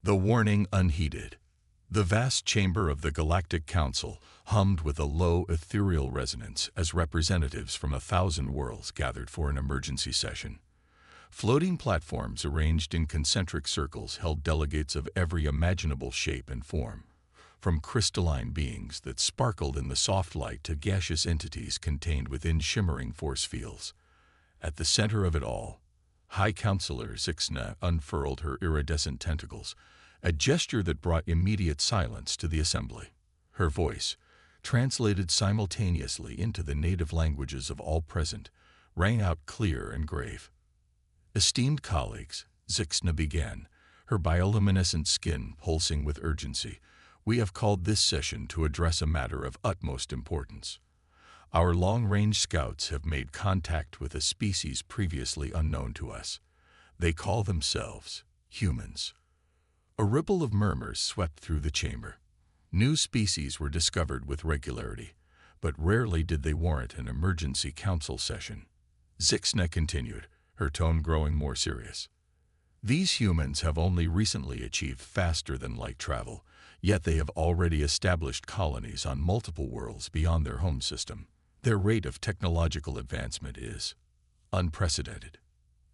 The warning unheeded. The vast chamber of the Galactic Council hummed with a low, ethereal resonance as representatives from 1,000 worlds gathered for an emergency session. Floating platforms arranged in concentric circles held delegates of every imaginable shape and form, from crystalline beings that sparkled in the soft light to gaseous entities contained within shimmering force fields. At the center of it all, High Counselor Zixna unfurled her iridescent tentacles, a gesture that brought immediate silence to the assembly. Her voice, translated simultaneously into the native languages of all present, rang out clear and grave. "Esteemed colleagues," Zixna began, her bioluminescent skin pulsing with urgency, "we have called this session to address a matter of utmost importance. Our long-range scouts have made contact with a species previously unknown to us. They call themselves humans." A ripple of murmurs swept through the chamber. New species were discovered with regularity, but rarely did they warrant an emergency council session. Zixna continued, her tone growing more serious. "These humans have only recently achieved faster-than-light travel, yet they have already established colonies on multiple worlds beyond their home system. Their rate of technological advancement is unprecedented."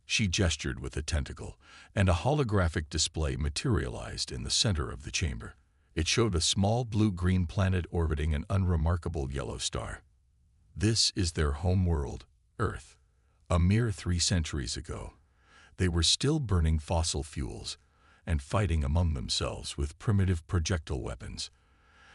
She gestured with a tentacle, and a holographic display materialized in the center of the chamber. It showed a small blue-green planet orbiting an unremarkable yellow star. This is their home world, Earth. A mere 3 centuries ago, they were still burning fossil fuels and fighting among themselves with primitive projectile weapons.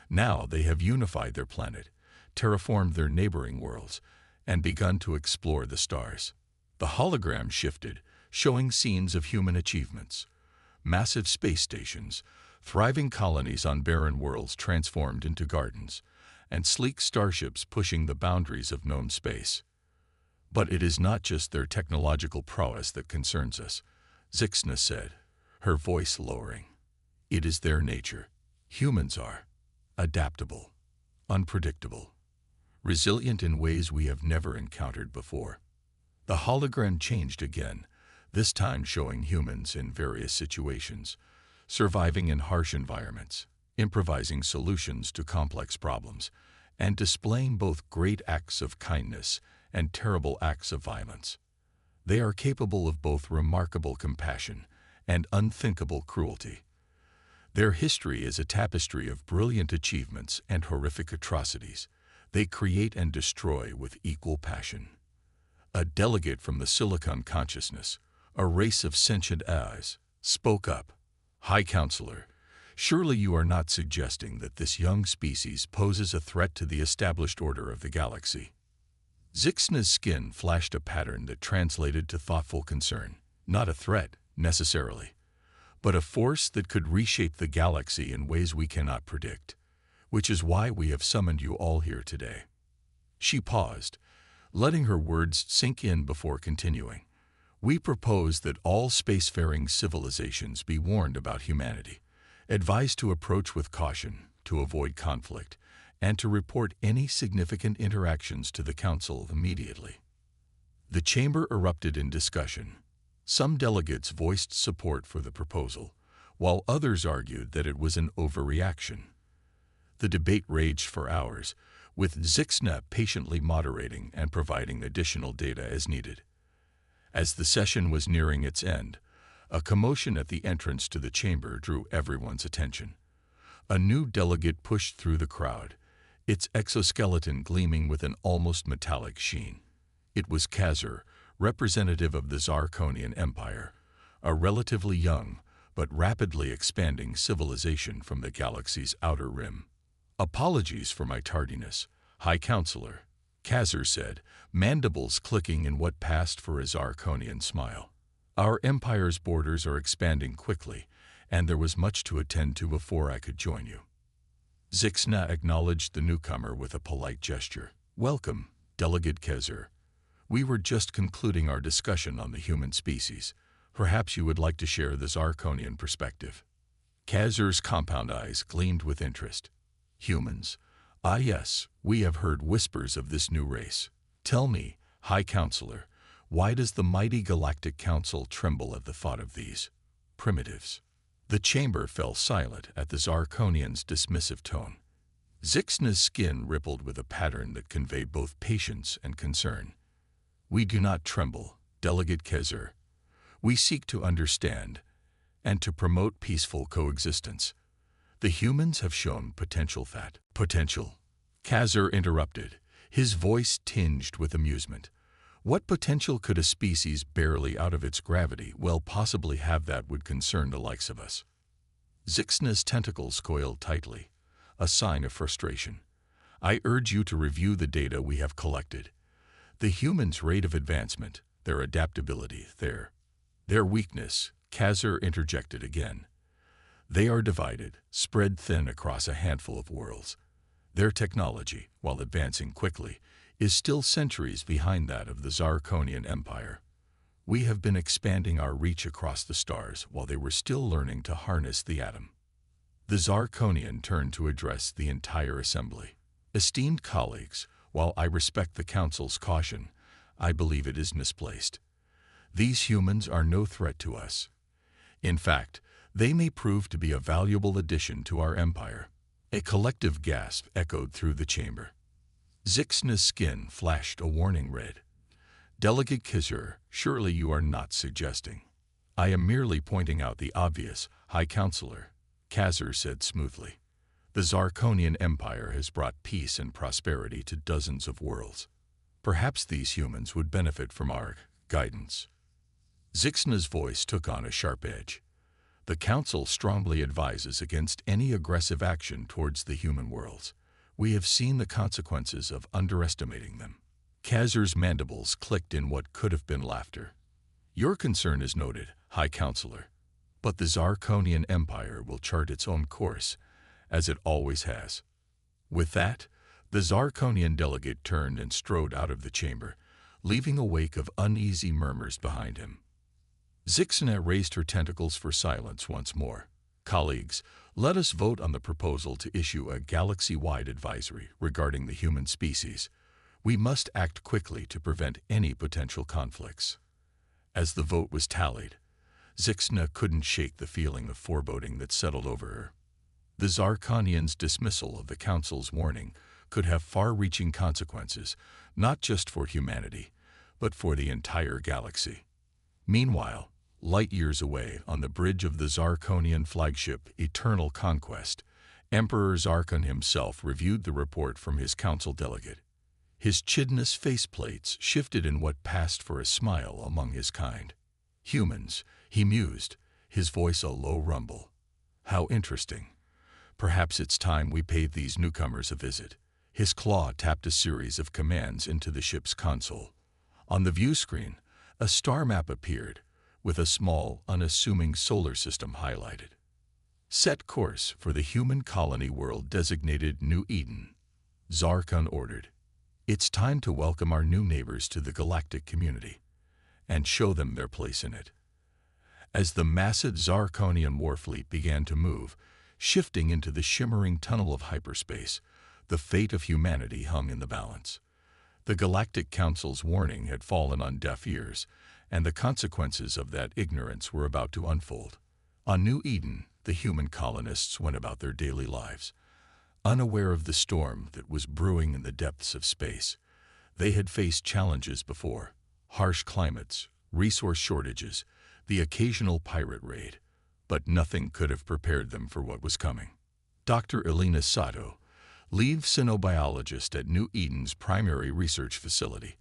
Now they have unified their planet, terraformed their neighboring worlds, and begun to explore the stars. The hologram shifted, showing scenes of human achievements. Massive space stations, thriving colonies on barren worlds transformed into gardens, and sleek starships pushing the boundaries of known space. "But it is not just their technological prowess that concerns us," Zixna said, her voice lowering. "It is their nature. Humans are adaptable, unpredictable, resilient in ways we have never encountered before." The hologram changed again, this time showing humans in various situations, surviving in harsh environments, improvising solutions to complex problems, and displaying both great acts of kindness and terrible acts of violence. They are capable of both remarkable compassion and unthinkable cruelty. Their history is a tapestry of brilliant achievements and horrific atrocities. They create and destroy with equal passion. A delegate from the Silicon Consciousness, a race of sentient eyes, spoke up. "High Counselor, surely you are not suggesting that this young species poses a threat to the established order of the galaxy?" Zixna's skin flashed a pattern that translated to thoughtful concern. "Not a threat, necessarily, but a force that could reshape the galaxy in ways we cannot predict, which is why we have summoned you all here today." She paused, letting her words sink in before continuing. "We propose that all spacefaring civilizations be warned about humanity, advised to approach with caution, to avoid conflict, and to report any significant interactions to the Council immediately." The chamber erupted in discussion. Some delegates voiced support for the proposal, while others argued that it was an overreaction. The debate raged for hours, with Zixna patiently moderating and providing additional data as needed. As the session was nearing its end, a commotion at the entrance to the chamber drew everyone's attention. A new delegate pushed through the crowd, its exoskeleton gleaming with an almost metallic sheen. It was Kazur, representative of the Zarkonian Empire, a relatively young but rapidly expanding civilization from the galaxy's outer rim. "Apologies for my tardiness, High Counselor," Kazur said, mandibles clicking in what passed for a Zarkonian smile. "Our empire's borders are expanding quickly, and there was much to attend to before I could join you." Zixna acknowledged the newcomer with a polite gesture. "Welcome, Delegate Kazur. We were just concluding our discussion on the human species. Perhaps you would like to share the Zarkonian perspective." Kazur's compound eyes gleamed with interest. "Humans? Ah yes, we have heard whispers of this new race. Tell me, High Counselor, why does the mighty Galactic Council tremble at the thought of these primitives?" The chamber fell silent at the Zarkonian's dismissive tone. Zixna's skin rippled with a pattern that conveyed both patience and concern. "We do not tremble, Delegate Kezer. We seek to understand and to promote peaceful coexistence. The humans have shown potential." Potential? Kezer interrupted, his voice tinged with amusement. What potential could a species barely out of its gravity well possibly have that would concern the likes of us? Zixna's tentacles coiled tightly, a sign of frustration. "I urge you to review the data we have collected. The humans' rate of advancement, their adaptability, their weakness," Kezer interjected again. "They are divided, spread thin across a handful of worlds. Their technology, while advancing quickly, is still centuries behind that of the Zarkonian Empire. We have been expanding our reach across the stars while they were still learning to harness the atom." The Zarkonian turned to address the entire assembly. "Esteemed colleagues, while I respect the Council's caution, I believe it is misplaced. These humans are no threat to us. In fact, they may prove to be a valuable addition to our empire." A collective gasp echoed through the chamber. Zixna's skin flashed a warning red. "Delegate Kezer, surely you are not suggesting—" "I am merely pointing out the obvious, High Counselor," Kezer said smoothly. "The Zarkonian Empire has brought peace and prosperity to dozens of worlds. Perhaps these humans would benefit from our guidance." Zixna's voice took on a sharp edge. "The Council strongly advises against any aggressive action towards the human worlds. We have seen the consequences of underestimating them." Kezer's mandibles clicked in what could have been laughter. "Your concern is noted, High Counselor, but the Zarkonian Empire will chart its own course, as it always has." With that, the Zarkonian delegate turned and strode out of the chamber, leaving a wake of uneasy murmurs behind him. Zixna raised her tentacles for silence once more. "Colleagues, let us vote on the proposal to issue a galaxy-wide advisory regarding the human species. We must act quickly to prevent any potential conflicts." As the vote was tallied, Zixna couldn't shake the feeling of foreboding that settled over her. The Zarkonian's dismissal of the Council's warning could have far-reaching consequences, not just for humanity, but for the entire galaxy. Meanwhile, light years away on the bridge of the Zarkonian flagship Eternal Conquest, Emperor Zarkon himself reviewed the report from his council delegate. His chidnous faceplates shifted in what passed for a smile among his kind. "Humans," he mused, his voice a low rumble. "How interesting. Perhaps it's time we paid these newcomers a visit." His claw tapped a series of commands into the ship's console. On the view screen, a star map appeared, with a small, unassuming solar system highlighted. "Set course for the human colony world designated New Eden," Zarkon ordered. "It's time to welcome our new neighbors to the galactic community, and show them their place in it." As the massive Zarkonian warfleet began to move, shifting into the shimmering tunnel of hyperspace, the fate of humanity hung in the balance. The Galactic Council's warning had fallen on deaf ears, and the consequences of that ignorance were about to unfold. On New Eden, the human colonists went about their daily lives, unaware of the storm that was brewing in the depths of space. They had faced challenges before: harsh climates, resource shortages, the occasional pirate raid, but nothing could have prepared them for what was coming. Dr. Elena Sato, lead cynobiologist at New Eden's primary research facility,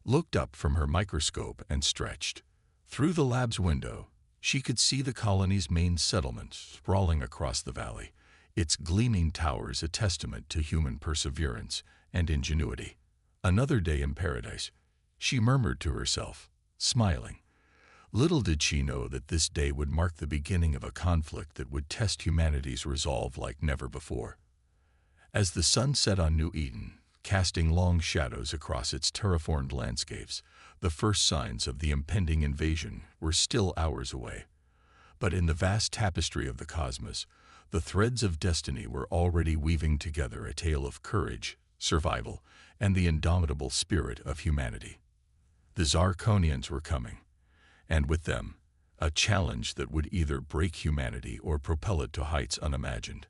looked up from her microscope and stretched. Through the lab's window, she could see the colony's main settlement sprawling across the valley, its gleaming towers a testament to human perseverance and ingenuity. "Another day in paradise," she murmured to herself, smiling. Little did she know that this day would mark the beginning of a conflict that would test humanity's resolve like never before. As the sun set on New Eden, casting long shadows across its terraformed landscapes, the first signs of the impending invasion were still hours away. But in the vast tapestry of the cosmos, the threads of destiny were already weaving together a tale of courage, survival, and the indomitable spirit of humanity. The Zarkonians were coming, and with them, a challenge that would either break humanity or propel it to heights unimagined.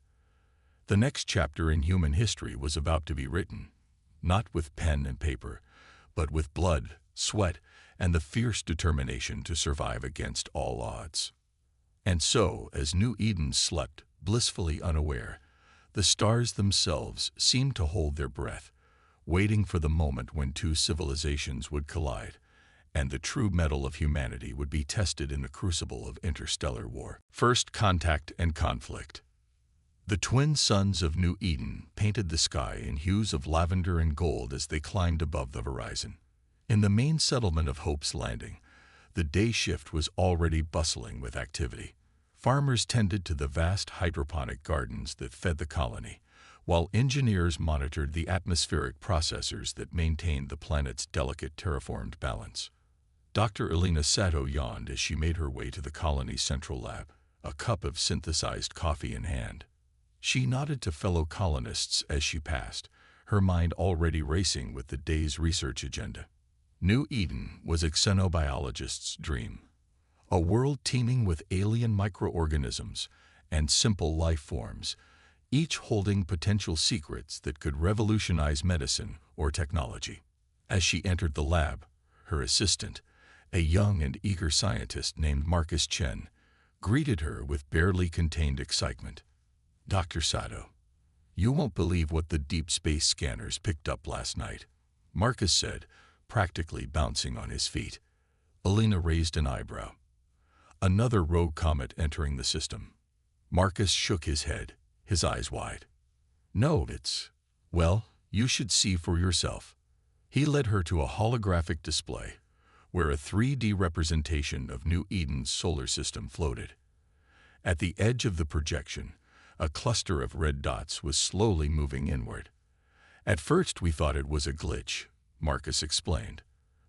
The next chapter in human history was about to be written, not with pen and paper, but with blood, sweat, and the fierce determination to survive against all odds. And so, as New Eden slept, blissfully unaware, the stars themselves seemed to hold their breath, waiting for the moment when two civilizations would collide, and the true mettle of humanity would be tested in the crucible of interstellar war. First contact and conflict. The twin suns of New Eden painted the sky in hues of lavender and gold as they climbed above the horizon. In the main settlement of Hope's Landing, the day shift was already bustling with activity. Farmers tended to the vast hydroponic gardens that fed the colony, while engineers monitored the atmospheric processors that maintained the planet's delicate terraformed balance. Dr. Elena Sato yawned as she made her way to the colony's central lab, a cup of synthesized coffee in hand. She nodded to fellow colonists as she passed, her mind already racing with the day's research agenda. New Eden was a xenobiologist's dream, a world teeming with alien microorganisms and simple life forms, each holding potential secrets that could revolutionize medicine or technology. As she entered the lab, her assistant, a young and eager scientist named Marcus Chen, greeted her with barely contained excitement. "Dr. Sato, you won't believe what the deep space scanners picked up last night," Marcus said, practically bouncing on his feet. Elena raised an eyebrow. "Another rogue comet entering the system." Marcus shook his head, his eyes wide. "No, well, you should see for yourself." He led her to a holographic display, where a 3D representation of New Eden's solar system floated. At the edge of the projection, a cluster of red dots was slowly moving inward. "At first we thought it was a glitch," Marcus explained,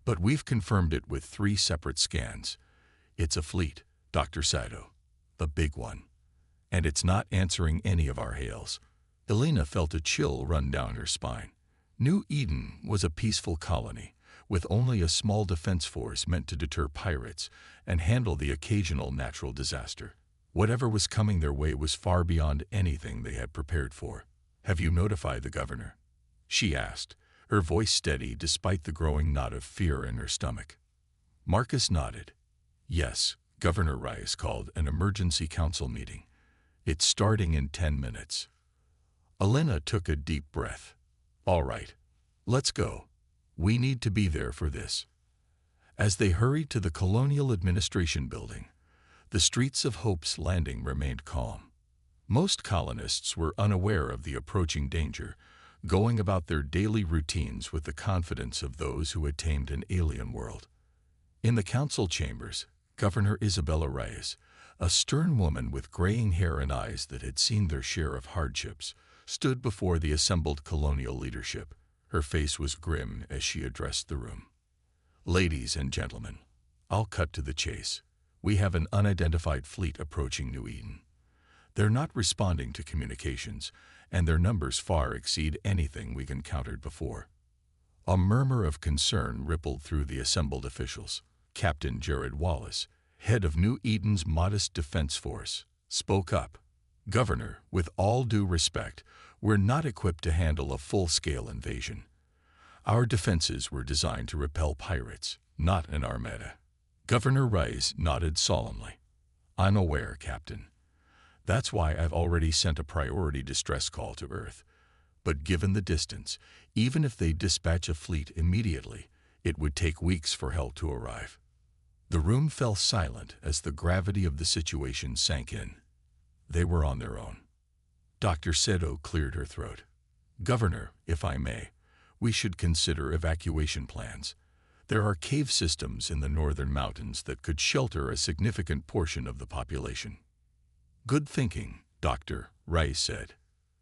"but we've confirmed it with 3 separate scans. It's a fleet, Dr. Sato, the big one. And it's not answering any of our hails." Elena felt a chill run down her spine. New Eden was a peaceful colony, with only a small defense force meant to deter pirates and handle the occasional natural disaster. Whatever was coming their way was far beyond anything they had prepared for. "Have you notified the governor?" she asked, her voice steady despite the growing knot of fear in her stomach. Marcus nodded. "Yes, Governor Rice called an emergency council meeting. It's starting in 10 minutes. Elena took a deep breath. "All right, let's go. We need to be there for this." As they hurried to the Colonial Administration Building, the streets of Hope's Landing remained calm. Most colonists were unaware of the approaching danger, going about their daily routines with the confidence of those who had tamed an alien world. In the council chambers, Governor Isabella Reyes, a stern woman with graying hair and eyes that had seen their share of hardships, stood before the assembled colonial leadership. Her face was grim as she addressed the room. "Ladies and gentlemen, I'll cut to the chase. We have an unidentified fleet approaching New Eden. They're not responding to communications, and their numbers far exceed anything we've encountered before." A murmur of concern rippled through the assembled officials. Captain Jared Wallace, head of New Eden's modest defense force, spoke up. "Governor, with all due respect, we're not equipped to handle a full-scale invasion. Our defenses were designed to repel pirates, not an armada." Governor Rice nodded solemnly. "I'm aware, Captain. That's why I've already sent a priority distress call to Earth. But given the distance, even if they dispatch a fleet immediately, it would take weeks for help to arrive." The room fell silent as the gravity of the situation sank in. They were on their own. Dr. Sato cleared her throat. "Governor, if I may, we should consider evacuation plans. There are cave systems in the northern mountains that could shelter a significant portion of the population." "Good thinking, Doctor," Rice said.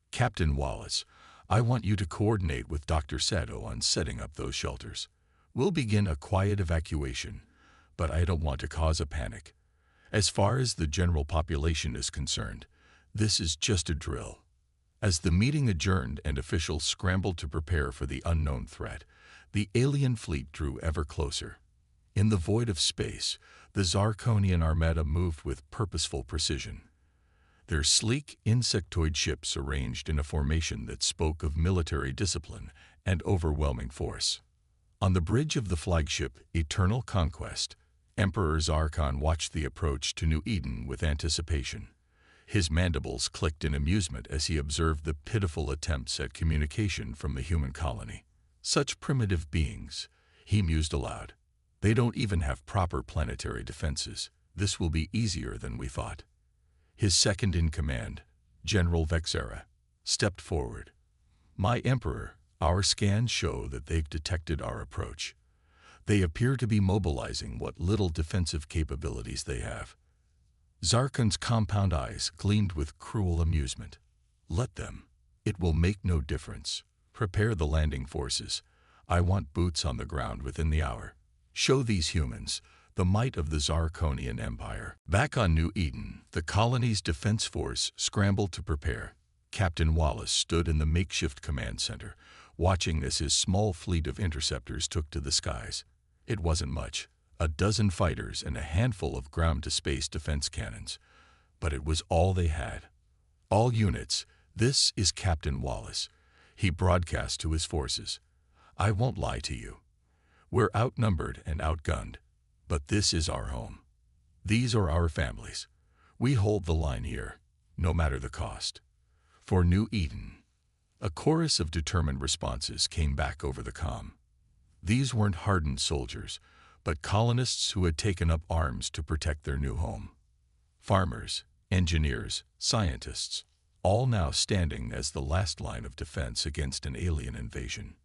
"Captain Wallace, I want you to coordinate with Dr. Sato on setting up those shelters. We'll begin a quiet evacuation, but I don't want to cause a panic. As far as the general population is concerned, this is just a drill." As the meeting adjourned and officials scrambled to prepare for the unknown threat, the alien fleet drew ever closer. In the void of space, the Zarkonian armada moved with purposeful precision. Their sleek, insectoid ships arranged in a formation that spoke of military discipline and overwhelming force. On the bridge of the flagship Eternal Conquest, Emperor Zarkon watched the approach to New Eden with anticipation. His mandibles clicked in amusement as he observed the pitiful attempts at communication from the human colony. Such primitive beings, he mused aloud. They don't even have proper planetary defenses. This will be easier than we thought. His second-in-command, General Vexera, stepped forward. My Emperor, our scans show that they've detected our approach. They appear to be mobilizing what little defensive capabilities they have. Zarkon's compound eyes gleamed with cruel amusement. Let them. It will make no difference. Prepare the landing forces. I want boots on the ground within the hour. Show these humans the might of the Zarkonian Empire. Back on New Eden, the colony's defense force scrambled to prepare. Captain Wallace stood in the makeshift command center, watching as his small fleet of interceptors took to the skies. It wasn't much, a dozen fighters and a handful of ground-to-space defense cannons. But it was all they had. All units, this is Captain Wallace. He broadcast to his forces. I won't lie to you. We're outnumbered and outgunned, but this is our home. These are our families. We hold the line here, no matter the cost. For New Eden, a chorus of determined responses came back over the comm. These weren't hardened soldiers, but colonists who had taken up arms to protect their new home. Farmers, engineers, scientists, all now standing as the last line of defense against an alien invasion.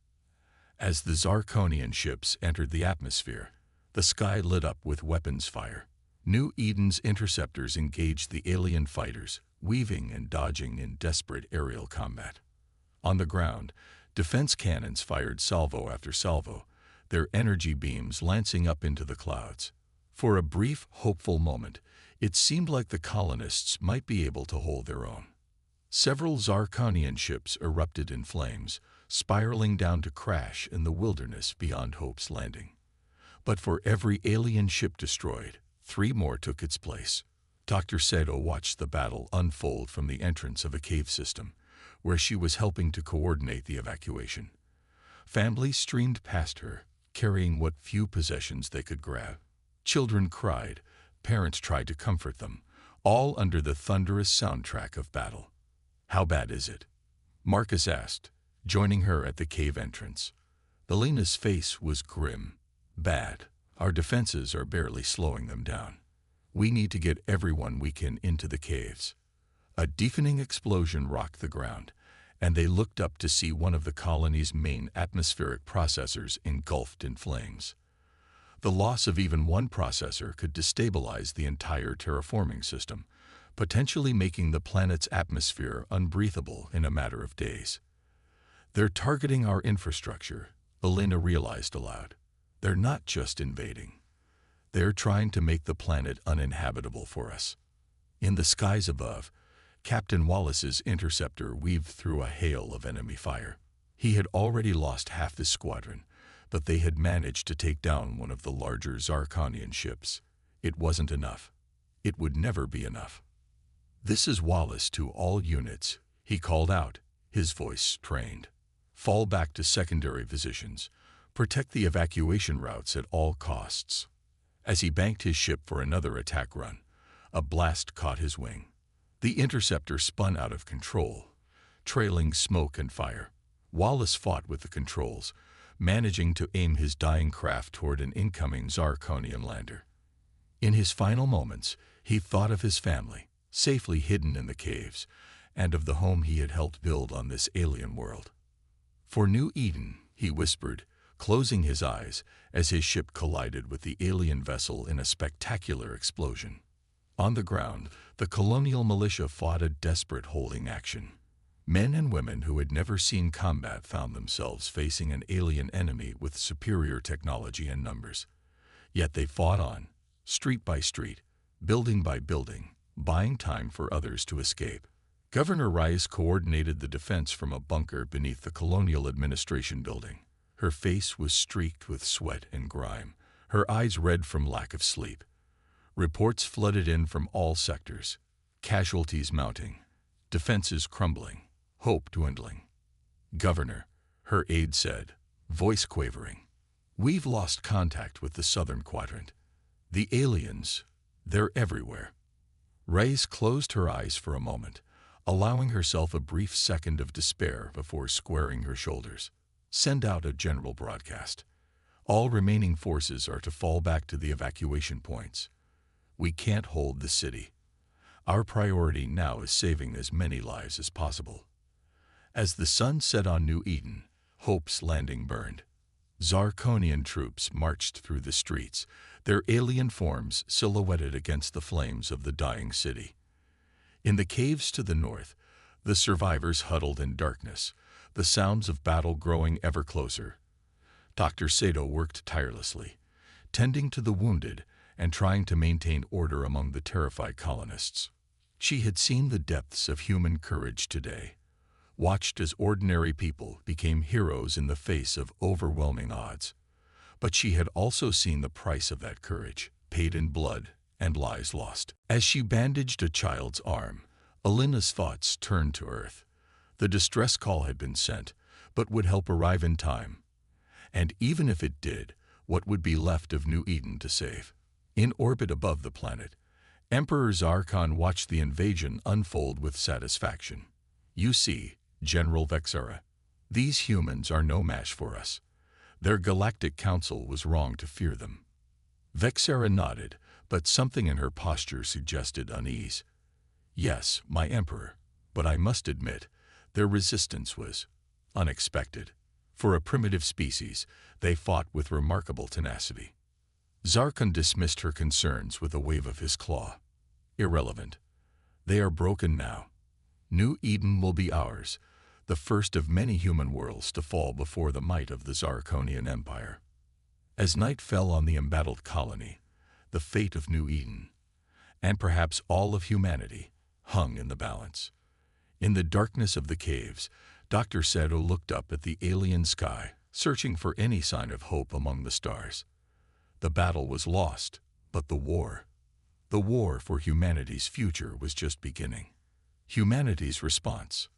As the Zarkonian ships entered the atmosphere, the sky lit up with weapons fire. New Eden's interceptors engaged the alien fighters, weaving and dodging in desperate aerial combat. On the ground, defense cannons fired salvo after salvo, their energy beams lancing up into the clouds. For a brief, hopeful moment, it seemed like the colonists might be able to hold their own. Several Zarkonian ships erupted in flames, spiraling down to crash in the wilderness beyond Hope's Landing. But for every alien ship destroyed, 3 more took its place. Dr. Seto watched the battle unfold from the entrance of a cave system, where she was helping to coordinate the evacuation. Families streamed past her, carrying what few possessions they could grab. Children cried, parents tried to comfort them, all under the thunderous soundtrack of battle. How bad is it? Marcus asked, joining her at the cave entrance. Belena's face was grim. Bad. Our defenses are barely slowing them down. We need to get everyone we can into the caves. A deafening explosion rocked the ground, and they looked up to see one of the colony's main atmospheric processors engulfed in flames. The loss of even one processor could destabilize the entire terraforming system, potentially making the planet's atmosphere unbreathable in a matter of days. They're targeting our infrastructure, Belena realized aloud. They're not just invading. They're trying to make the planet uninhabitable for us. In the skies above, Captain Wallace's interceptor weaved through a hail of enemy fire. He had already lost half his squadron, but they had managed to take down one of the larger Zarkonian ships. It wasn't enough. It would never be enough. This is Wallace to all units, he called out, his voice strained. Fall back to secondary positions. Protect the evacuation routes at all costs. As he banked his ship for another attack run, a blast caught his wing. The interceptor spun out of control, trailing smoke and fire. Wallace fought with the controls, managing to aim his dying craft toward an incoming Zarkonian lander. In his final moments, he thought of his family, safely hidden in the caves, and of the home he had helped build on this alien world. For New Eden, he whispered, closing his eyes as his ship collided with the alien vessel in a spectacular explosion. On the ground, the colonial militia fought a desperate holding action. Men and women who had never seen combat found themselves facing an alien enemy with superior technology and numbers. Yet they fought on, street by street, building by building, buying time for others to escape. Governor Rice coordinated the defense from a bunker beneath the Colonial Administration building. Her face was streaked with sweat and grime, her eyes red from lack of sleep. Reports flooded in from all sectors. Casualties mounting, defenses crumbling, hope dwindling. "Governor," her aide said, voice quavering, "we've lost contact with the southern quadrant. The aliens, they're everywhere." Reyes closed her eyes for a moment, allowing herself a brief second of despair before squaring her shoulders. "Send out a general broadcast. All remaining forces are to fall back to the evacuation points. We can't hold the city. Our priority now is saving as many lives as possible." As the sun set on New Eden, Hope's Landing burned. Zarkonian troops marched through the streets, their alien forms silhouetted against the flames of the dying city. In the caves to the north, the survivors huddled in darkness, the sounds of battle growing ever closer. Dr. Sato worked tirelessly, tending to the wounded and trying to maintain order among the terrified colonists. She had seen the depths of human courage today, watched as ordinary people became heroes in the face of overwhelming odds. But she had also seen the price of that courage, paid in blood and lives lost. As she bandaged a child's arm, Alina's thoughts turned to Earth. The distress call had been sent, but would help arrive in time. And even if it did, what would be left of New Eden to save? In orbit above the planet, Emperor Zarkon watched the invasion unfold with satisfaction. "You see, General Vexera, these humans are no match for us. Their Galactic Council was wrong to fear them." Vexera nodded, but something in her posture suggested unease. "Yes, my Emperor, but I must admit, their resistance was unexpected. For a primitive species, they fought with remarkable tenacity." Zarkon dismissed her concerns with a wave of his claw. "Irrelevant. They are broken now. New Eden will be ours, the first of many human worlds to fall before the might of the Zarkonian Empire." As night fell on the embattled colony, the fate of New Eden, and perhaps all of humanity, hung in the balance. In the darkness of the caves, Dr. Sato looked up at the alien sky, searching for any sign of hope among the stars. The battle was lost, but the war for humanity's future was just beginning. Humanity's response.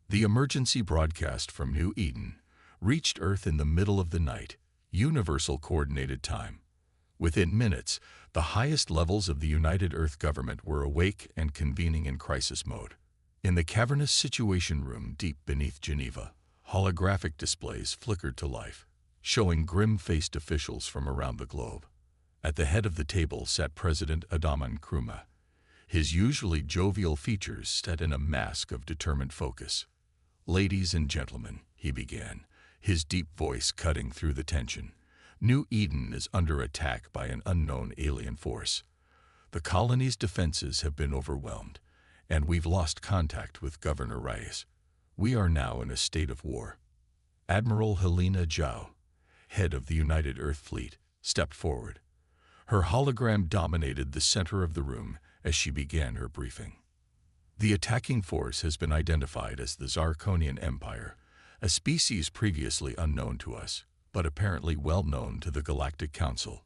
The emergency broadcast from New Eden reached Earth in the middle of the night, universal coordinated time. Within minutes, the highest levels of the United Earth government were awake and convening in crisis mode. In the cavernous Situation Room deep beneath Geneva, holographic displays flickered to life, showing grim-faced officials from around the globe. At the head of the table sat President Adaman Kruma, his usually jovial features set in a mask of determined focus. "Ladies and gentlemen," he began, his deep voice cutting through the tension, "New Eden is under attack by an unknown alien force. The colony's defenses have been overwhelmed, and we've lost contact with Governor Reyes. We are now in a state of war." Admiral Helena Zhao, head of the United Earth Fleet, stepped forward. Her hologram dominated the center of the room as she began her briefing. "The attacking force has been identified as the Zarkonian Empire, a species previously unknown to us, but apparently well known to the Galactic Council.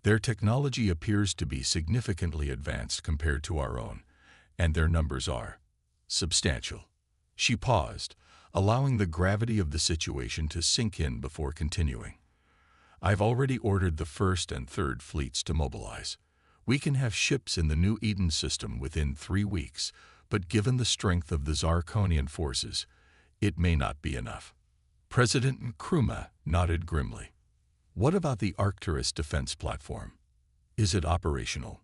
Their technology appears to be significantly advanced compared to our own, and their numbers are substantial." She paused, allowing the gravity of the situation to sink in before continuing. "I've already ordered the 1st and 3rd fleets to mobilize. We can have ships in the New Eden system within 3 weeks, but given the strength of the Zarkonian forces, it may not be enough." President Kruma nodded grimly. "What about the Arcturus defense platform? Is it operational?"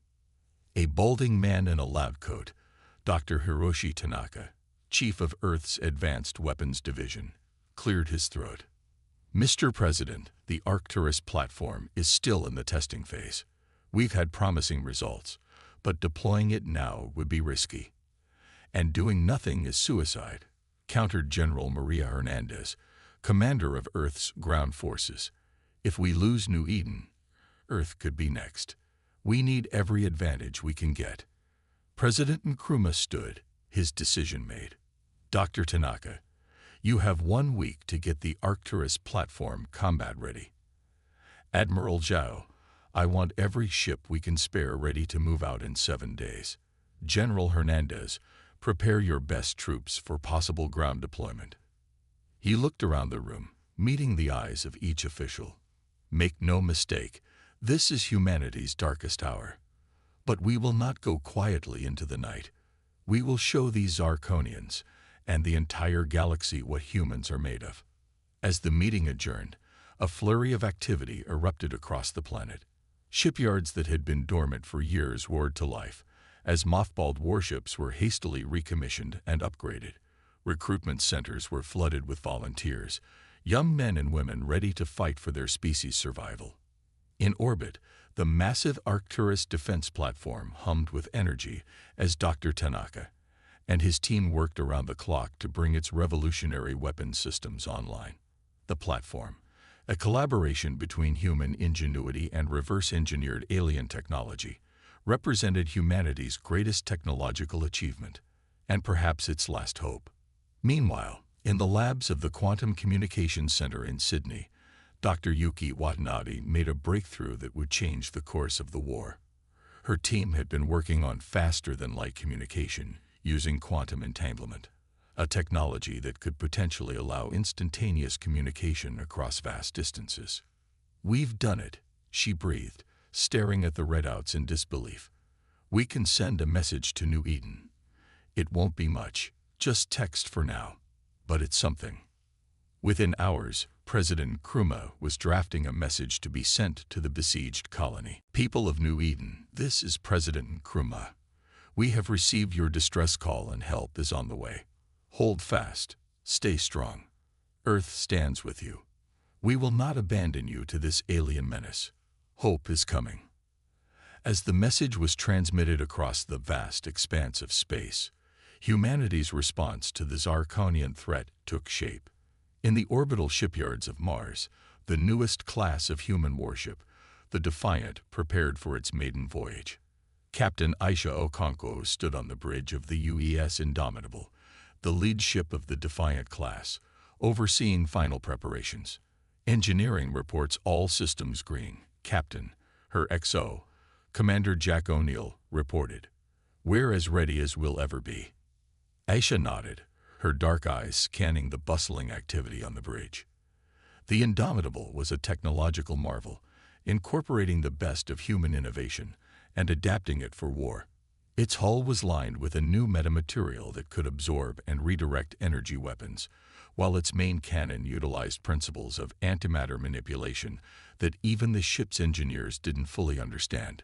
A balding man in a lab coat, Dr. Hiroshi Tanaka, chief of Earth's Advanced Weapons Division, cleared his throat. "Mr. President, the Arcturus platform is still in the testing phase. We've had promising results, but deploying it now would be risky. And doing nothing is suicide," countered General Maria Hernandez, commander of Earth's ground forces. "If we lose New Eden, Earth could be next. We need every advantage we can get." President Nkrumah stood, his decision made. "Dr. Tanaka, you have 1 week to get the Arcturus platform combat ready." Admiral Zhao, I want every ship we can spare ready to move out in 7 days. General Hernandez, prepare your best troops for possible ground deployment. He looked around the room, meeting the eyes of each official. Make no mistake, this is humanity's darkest hour. But we will not go quietly into the night. We will show these Zarkonians and the entire galaxy what humans are made of. As the meeting adjourned, a flurry of activity erupted across the planet. Shipyards that had been dormant for years roared to life, as mothballed warships were hastily recommissioned and upgraded. Recruitment centers were flooded with volunteers, young men and women ready to fight for their species' survival. In orbit, the massive Arcturus defense platform hummed with energy as Dr. Tanaka and his team worked around the clock to bring its revolutionary weapons systems online. The platform, a collaboration between human ingenuity and reverse-engineered alien technology, represented humanity's greatest technological achievement, and perhaps its last hope. Meanwhile, in the labs of the Quantum Communications Center in Sydney, Dr. Yuki Watanabe made a breakthrough that would change the course of the war. Her team had been working on faster-than-light communication using quantum entanglement, a technology that could potentially allow instantaneous communication across vast distances. We've done it, she breathed, staring at the readouts in disbelief. We can send a message to New Eden. It won't be much, just text for now, but it's something. Within hours, President Nkrumah was drafting a message to be sent to the besieged colony. People of New Eden, this is President Nkrumah. We have received your distress call and help is on the way. Hold fast, stay strong. Earth stands with you. We will not abandon you to this alien menace. Hope is coming. As the message was transmitted across the vast expanse of space, humanity's response to the Zarkonian threat took shape. In the orbital shipyards of Mars, the newest class of human warship, the Defiant, prepared for its maiden voyage. Captain Aisha Okonkwo stood on the bridge of the UES Indomitable, the lead ship of the Defiant class, overseeing final preparations. Engineering reports all systems green. Captain, her XO, Commander Jack O'Neill, reported. We're as ready as we'll ever be. Aisha nodded, her dark eyes scanning the bustling activity on the bridge. The Indomitable was a technological marvel, incorporating the best of human innovation and adapting it for war. Its hull was lined with a new metamaterial that could absorb and redirect energy weapons, while its main cannon utilized principles of antimatter manipulation that even the ship's engineers didn't fully understand.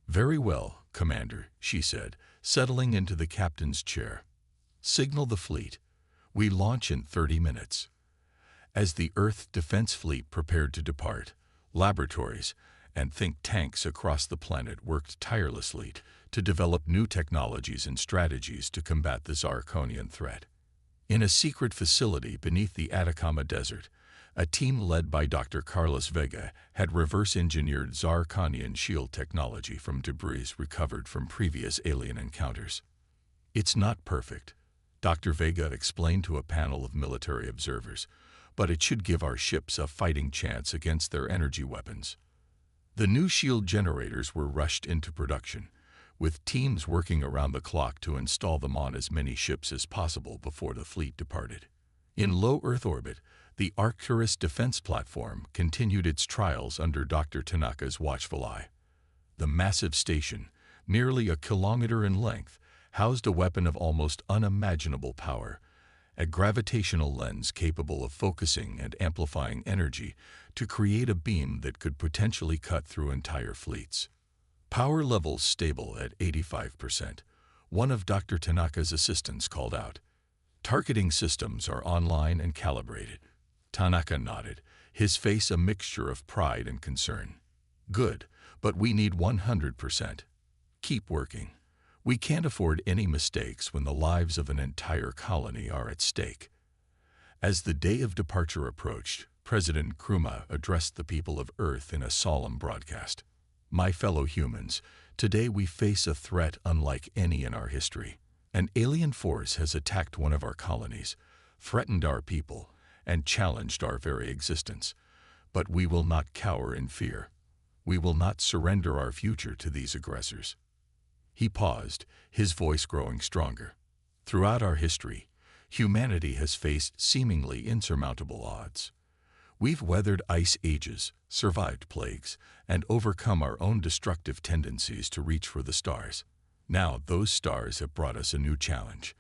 Very well, Commander, she said, settling into the captain's chair. Signal the fleet. We launch in 30 minutes. As the Earth Defense Fleet prepared to depart, laboratories and think tanks across the planet worked tirelessly to develop new technologies and strategies to combat the Zarkonian threat. In a secret facility beneath the Atacama Desert, a team led by Dr. Carlos Vega had reverse-engineered Zarkonian shield technology from debris recovered from previous alien encounters. It's not perfect, Dr. Vega explained to a panel of military observers, but it should give our ships a fighting chance against their energy weapons. The new shield generators were rushed into production, with teams working around the clock to install them on as many ships as possible before the fleet departed. In low Earth orbit, the Arcturus defense platform continued its trials under Dr. Tanaka's watchful eye. The massive station, nearly a kilometer in length, housed a weapon of almost unimaginable power, a gravitational lens capable of focusing and amplifying energy to create a beam that could potentially cut through entire fleets. Power levels stable at 85%, one of Dr. Tanaka's assistants called out. Targeting systems are online and calibrated. Tanaka nodded, his face a mixture of pride and concern. Good, but we need 100%. Keep working. We can't afford any mistakes when the lives of an entire colony are at stake. As the day of departure approached, President Nkrumah addressed the people of Earth in a solemn broadcast. My fellow humans, today we face a threat unlike any in our history. An alien force has attacked one of our colonies, threatened our people, and challenged our very existence. But we will not cower in fear. We will not surrender our future to these aggressors." He paused, his voice growing stronger. "Throughout our history, humanity has faced seemingly insurmountable odds. We've weathered ice ages, survived plagues, and overcome our own destructive tendencies to reach for the stars. Now those stars have brought us a new challenge,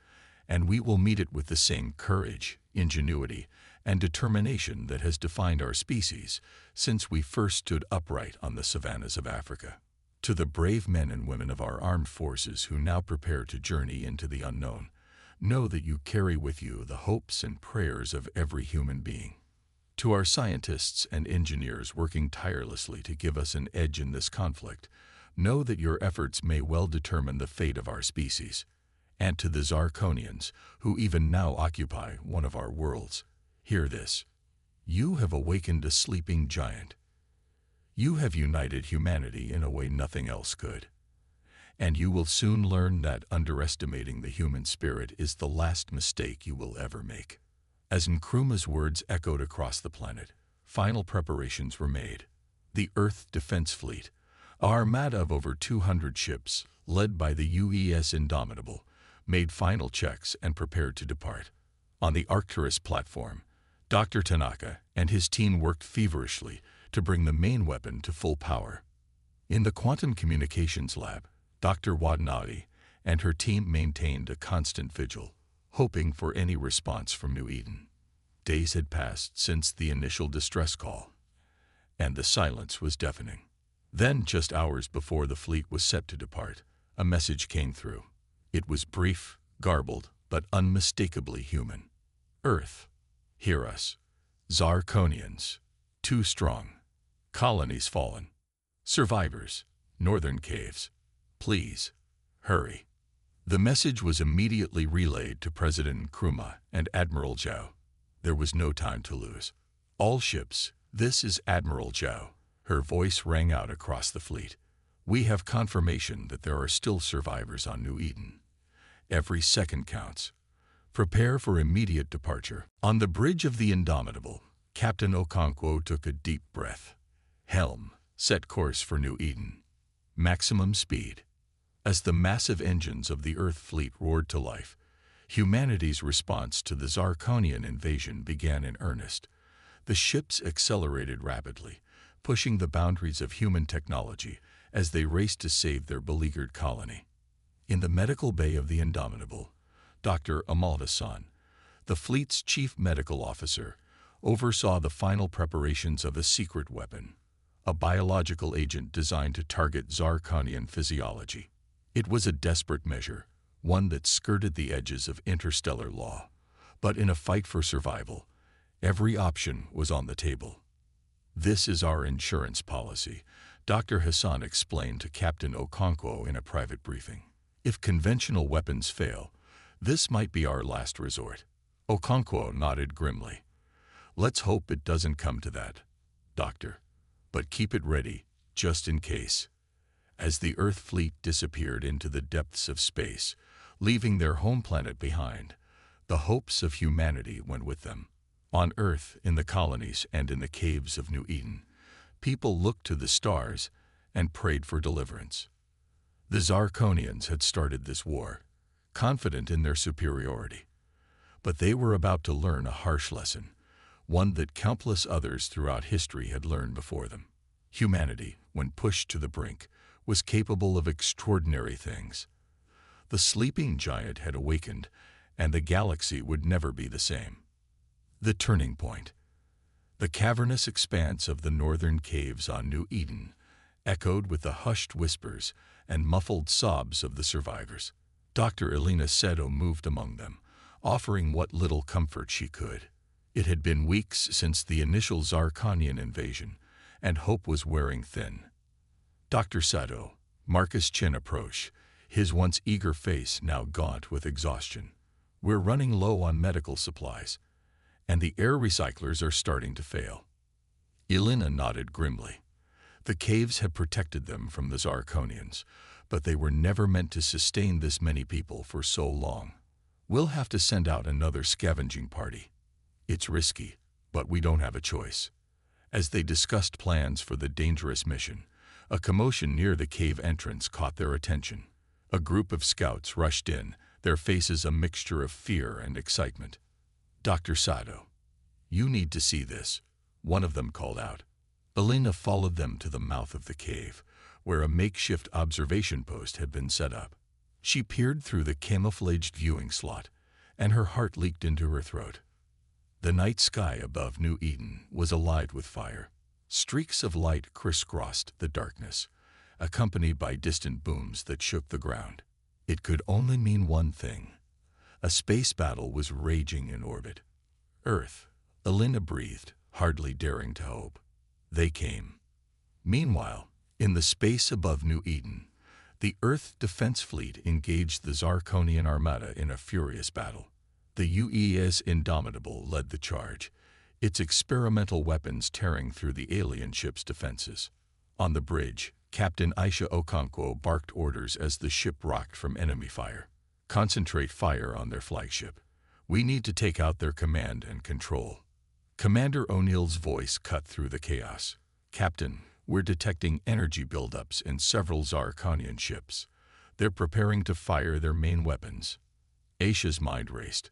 and we will meet it with the same courage, ingenuity, and determination that has defined our species since we first stood upright on the savannas of Africa. To the brave men and women of our armed forces who now prepare to journey into the unknown, know that you carry with you the hopes and prayers of every human being. To our scientists and engineers working tirelessly to give us an edge in this conflict, know that your efforts may well determine the fate of our species. And to the Zarkonians, who even now occupy one of our worlds, hear this. You have awakened a sleeping giant. You have united humanity in a way nothing else could. And you will soon learn that underestimating the human spirit is the last mistake you will ever make. As Nkrumah's words echoed across the planet, final preparations were made. The Earth Defense Fleet, a armada of over 200 ships, led by the UES Indomitable, made final checks and prepared to depart. On the Arcturus platform, Dr. Tanaka and his team worked feverishly to bring the main weapon to full power. In the Quantum Communications Lab, Dr. Watanabe and her team maintained a constant vigil, hoping for any response from New Eden. Days had passed since the initial distress call, and the silence was deafening. Then, just hours before the fleet was set to depart, a message came through. It was brief, garbled, but unmistakably human. Earth, hear us. Zarkonians, too strong. Colonies fallen. Survivors, northern caves. Please, hurry. The message was immediately relayed to President Nkrumah and Admiral Zhao. There was no time to lose. All ships, this is Admiral Zhao. Her voice rang out across the fleet. We have confirmation that there are still survivors on New Eden. Every second counts. Prepare for immediate departure. On the bridge of the Indomitable, Captain Okonkwo took a deep breath. Helm, set course for New Eden. Maximum speed. As the massive engines of the Earth fleet roared to life, humanity's response to the Zarkonian invasion began in earnest. The ships accelerated rapidly, pushing the boundaries of human technology as they raced to save their beleaguered colony. In the medical bay of the Indomitable, Dr. Amalda-san, the fleet's chief medical officer, oversaw the final preparations of a secret weapon, a biological agent designed to target Zarkonian physiology. It was a desperate measure, one that skirted the edges of interstellar law. But in a fight for survival, every option was on the table. This is our insurance policy, Dr. Hassan explained to Captain Okonkwo in a private briefing. If conventional weapons fail, this might be our last resort. Okonkwo nodded grimly. Let's hope it doesn't come to that, Doctor. But keep it ready, just in case. As the Earth fleet disappeared into the depths of space, leaving their home planet behind, the hopes of humanity went with them. On Earth, in the colonies and in the caves of New Eden, people looked to the stars and prayed for deliverance. The Zarkonians had started this war, confident in their superiority. But they were about to learn a harsh lesson, one that countless others throughout history had learned before them. Humanity, when pushed to the brink, was capable of extraordinary things. The sleeping giant had awakened, and the galaxy would never be the same. The turning point. The cavernous expanse of the northern caves on New Eden echoed with the hushed whispers and muffled sobs of the survivors. Dr. Elena Seto moved among them, offering what little comfort she could. It had been weeks since the initial Zarkonian invasion, and hope was wearing thin. Dr. Sato, Marcus Chin approached, his once eager face now gaunt with exhaustion. We're running low on medical supplies, and the air recyclers are starting to fail. Elena nodded grimly. The caves had protected them from the Zarkonians, but they were never meant to sustain this many people for so long. We'll have to send out another scavenging party. It's risky, but we don't have a choice. As they discussed plans for the dangerous mission, a commotion near the cave entrance caught their attention. A group of scouts rushed in, their faces a mixture of fear and excitement. "Dr. Sato, you need to see this," one of them called out. Elena followed them to the mouth of the cave, where a makeshift observation post had been set up. She peered through the camouflaged viewing slot, and her heart leaked into her throat. The night sky above New Eden was alight with fire. Streaks of light crisscrossed the darkness, accompanied by distant booms that shook the ground. It could only mean one thing. A space battle was raging in orbit. Earth, Elena breathed, hardly daring to hope. They came. Meanwhile, in the space above New Eden, the Earth Defense Fleet engaged the Zarkonian Armada in a furious battle. The UES Indomitable led the charge, its experimental weapons tearing through the alien ship's defenses. On the bridge, Captain Aisha Okonkwo barked orders as the ship rocked from enemy fire. "Concentrate fire on their flagship. We need to take out their command and control." Commander O'Neill's voice cut through the chaos. "Captain, we're detecting energy buildups in several Zarkonian ships. They're preparing to fire their main weapons." Aisha's mind raced.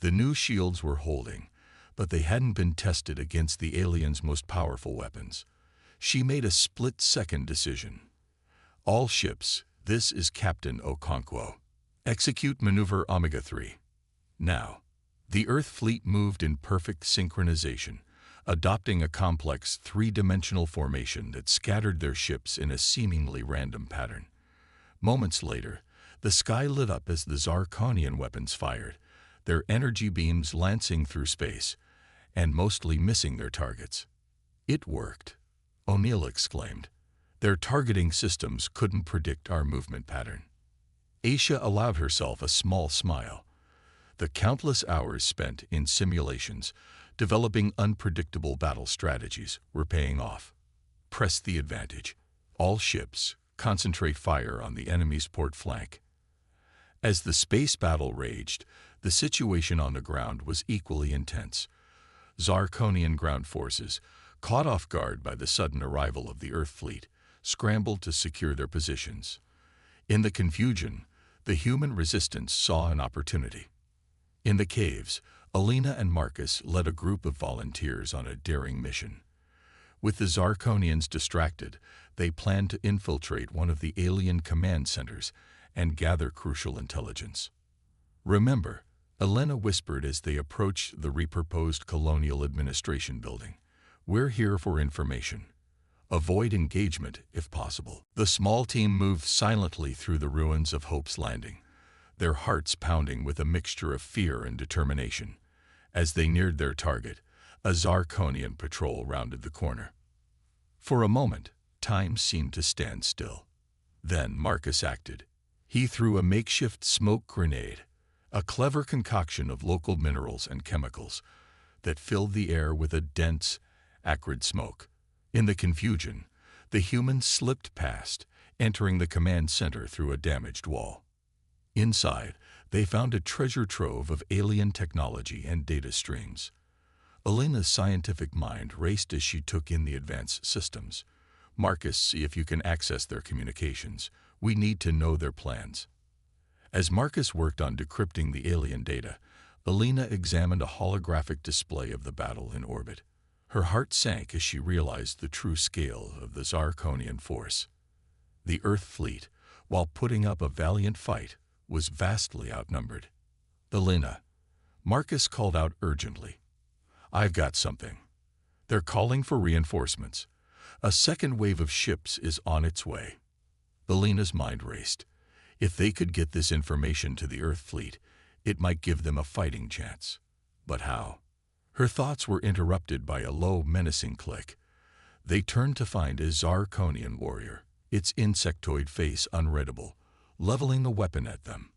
The new shields were holding, but they hadn't been tested against the aliens' most powerful weapons. She made a split-second decision. "All ships, this is Captain Okonkwo. Execute Maneuver Omega-3. Now." The Earth fleet moved in perfect synchronization, adopting a complex three-dimensional formation that scattered their ships in a seemingly random pattern. Moments later, the sky lit up as the Zarkonian weapons fired, their energy beams lancing through space, and mostly missing their targets. "It worked," O'Neill exclaimed. "Their targeting systems couldn't predict our movement pattern." Aisha allowed herself a small smile. The countless hours spent in simulations, developing unpredictable battle strategies, were paying off. "Press the advantage. All ships, concentrate fire on the enemy's port flank." As the space battle raged, the situation on the ground was equally intense. Zarkonian ground forces, caught off guard by the sudden arrival of the Earth fleet, scrambled to secure their positions. In the confusion, the human resistance saw an opportunity. In the caves, Elena and Marcus led a group of volunteers on a daring mission. With the Zarkonians distracted, they planned to infiltrate one of the alien command centers and gather crucial intelligence. "Remember," Elena whispered as they approached the repurposed Colonial Administration building, "we're here for information. Avoid engagement if possible." The small team moved silently through the ruins of Hope's Landing, their hearts pounding with a mixture of fear and determination. As they neared their target, a Zarkonian patrol rounded the corner. For a moment, time seemed to stand still. Then Marcus acted. He threw a makeshift smoke grenade, a clever concoction of local minerals and chemicals that filled the air with a dense, acrid smoke. In the confusion, the humans slipped past, entering the command center through a damaged wall. Inside, they found a treasure trove of alien technology and data streams. Elena's scientific mind raced as she took in the advanced systems. "Marcus, see if you can access their communications. We need to know their plans." As Marcus worked on decrypting the alien data, Elena examined a holographic display of the battle in orbit. Her heart sank as she realized the true scale of the Zarkonian force. The Earth fleet, while putting up a valiant fight, was vastly outnumbered. "Elena," Marcus called out urgently, "I've got something. They're calling for reinforcements. A second wave of ships is on its way." Elena's mind raced. If they could get this information to the Earth fleet, it might give them a fighting chance. But how? Her thoughts were interrupted by a low, menacing click. They turned to find a Zarkonian warrior, its insectoid face unreadable, leveling a weapon at them.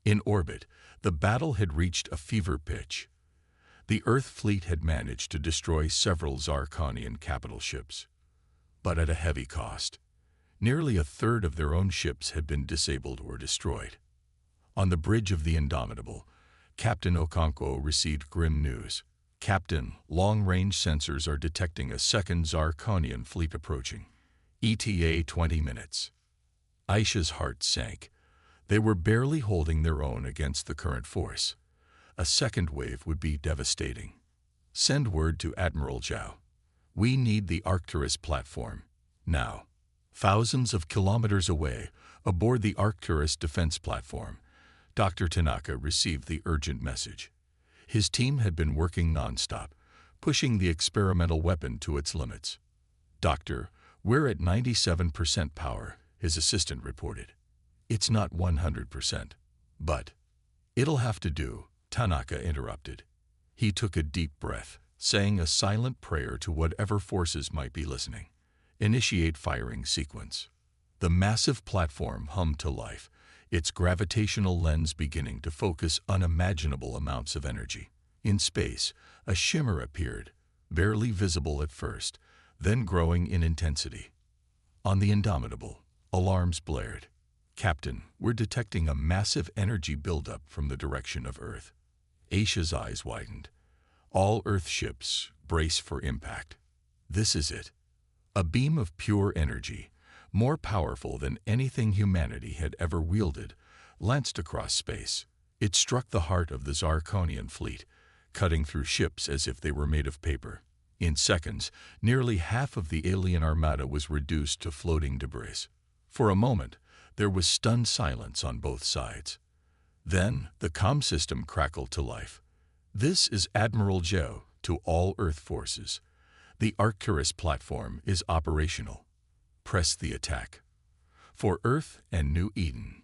In orbit, the battle had reached a fever pitch. The Earth fleet had managed to destroy several Zarkonian capital ships, but at a heavy cost. Nearly a third of their own ships had been disabled or destroyed. On the bridge of the Indomitable, Captain Okonkwo received grim news. Captain, long-range sensors are detecting a second Zarkonian fleet approaching. ETA 20 minutes. Aisha's heart sank. They were barely holding their own against the current force. A second wave would be devastating. Send word to Admiral Zhao. We need the Arcturus platform. Now. Thousands of kilometers away, aboard the Arcturus defense platform, Dr. Tanaka received the urgent message. His team had been working nonstop, pushing the experimental weapon to its limits. "Doctor, we're at 97% power," his assistant reported. "It's not 100%. But it'll have to do," Tanaka interrupted. He took a deep breath, saying a silent prayer to whatever forces might be listening. Initiate firing sequence. The massive platform hummed to life, its gravitational lens beginning to focus unimaginable amounts of energy. In space, a shimmer appeared, barely visible at first, then growing in intensity. On the Indomitable, alarms blared. "Captain, we're detecting a massive energy buildup from the direction of Earth." Aisha's eyes widened. "All Earth ships, brace for impact." This is it. A beam of pure energy, more powerful than anything humanity had ever wielded, lanced across space. It struck the heart of the Zarkonian fleet, cutting through ships as if they were made of paper. In seconds, nearly half of the alien armada was reduced to floating debris. For a moment, there was stunned silence on both sides. Then, the comm system crackled to life. "This is Admiral Zhao to all Earth forces. The Arcturus platform is operational. Press the attack. For Earth and New Eden."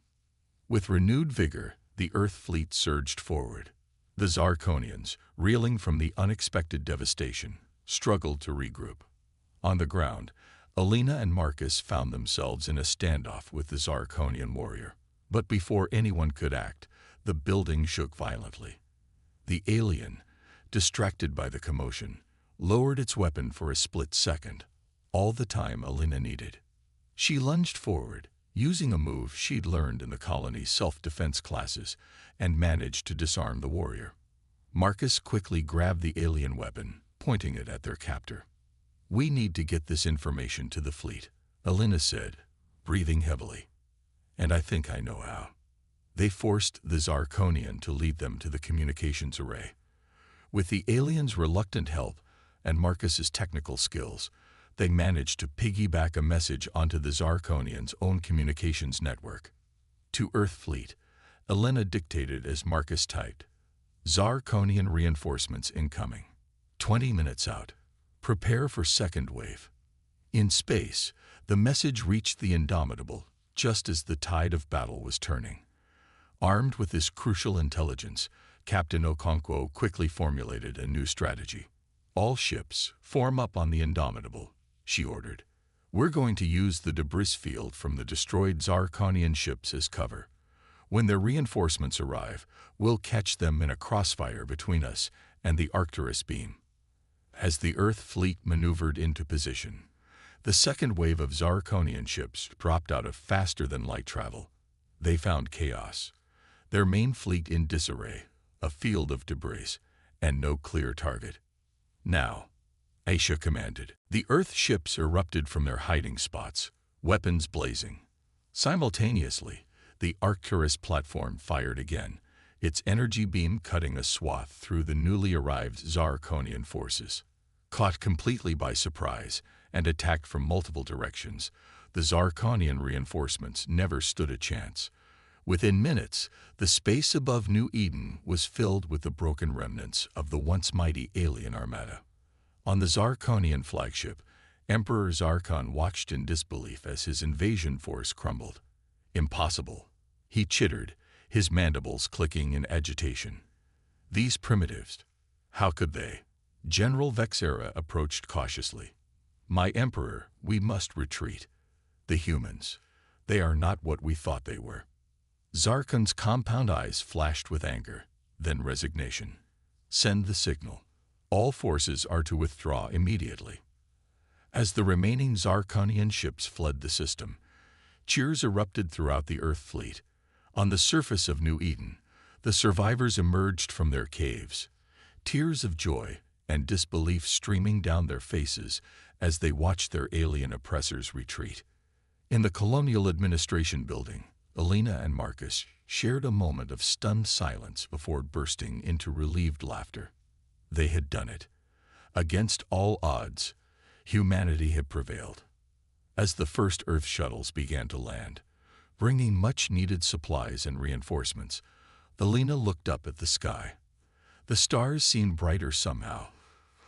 With renewed vigor, the Earth fleet surged forward. The Zarkonians, reeling from the unexpected devastation, struggled to regroup. On the ground, Alina and Marcus found themselves in a standoff with the Zarkonian warrior. But before anyone could act, the building shook violently. The alien, distracted by the commotion, lowered its weapon for a split second, all the time Alina needed. She lunged forward, using a move she'd learned in the colony's self-defense classes, and managed to disarm the warrior. Marcus quickly grabbed the alien weapon, pointing it at their captor. "We need to get this information to the fleet," Alina said, breathing heavily. "And I think I know how." They forced the Zarkonian to lead them to the communications array. With the alien's reluctant help and Marcus's technical skills, they managed to piggyback a message onto the Zarkonian's own communications network. To Earth Fleet, Alina dictated as Marcus typed, "Zarkonian reinforcements incoming. 20 minutes out. Prepare for second wave." In space, the message reached the Indomitable just as the tide of battle was turning. Armed with this crucial intelligence, Captain Okonkwo quickly formulated a new strategy. "All ships, form up on the Indomitable," she ordered. "We're going to use the debris field from the destroyed Zarkonian ships as cover. When their reinforcements arrive, we'll catch them in a crossfire between us and the Arcturus beam." As the Earth fleet maneuvered into position, the second wave of Zarkonian ships dropped out of faster-than-light travel. They found chaos, their main fleet in disarray, a field of debris, and no clear target. "Now," Aisha commanded. The Earth ships erupted from their hiding spots, weapons blazing. Simultaneously, the Arcturus platform fired again, its energy beam cutting a swath through the newly arrived Zarkonian forces. Caught completely by surprise and attacked from multiple directions, the Zarkonian reinforcements never stood a chance. Within minutes, the space above New Eden was filled with the broken remnants of the once mighty alien armada. On the Zarkonian flagship, Emperor Zarkon watched in disbelief as his invasion force crumbled. "Impossible," he chittered, his mandibles clicking in agitation. "These primitives, how could they?" General Vexera approached cautiously. "My Emperor, we must retreat. The humans, they are not what we thought they were." Zarkon's compound eyes flashed with anger, then resignation. "Send the signal. All forces are to withdraw immediately." As the remaining Zarkonian ships fled the system, cheers erupted throughout the Earth fleet. On the surface of New Eden, the survivors emerged from their caves, tears of joy and disbelief streaming down their faces as they watched their alien oppressors retreat. In the Colonial Administration Building, Elena and Marcus shared a moment of stunned silence before bursting into relieved laughter. They had done it. Against all odds, humanity had prevailed. As the first Earth shuttles began to land, bringing much-needed supplies and reinforcements, Elena looked up at the sky. The stars seemed brighter somehow,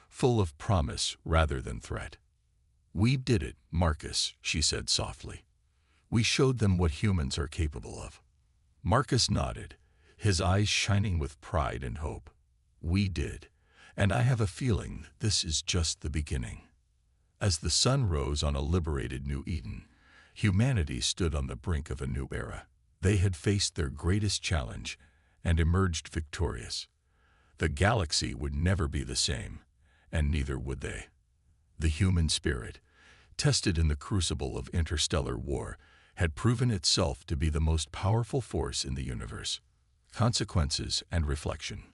full of promise rather than threat. "We did it, Marcus," she said softly. "We showed them what humans are capable of." Marcus nodded, his eyes shining with pride and hope. "We did, and I have a feeling this is just the beginning." As the sun rose on a liberated New Eden, humanity stood on the brink of a new era. They had faced their greatest challenge and emerged victorious. The galaxy would never be the same, and neither would they. The human spirit, tested in the crucible of interstellar war, had proven itself to be the most powerful force in the universe. Consequences and reflection.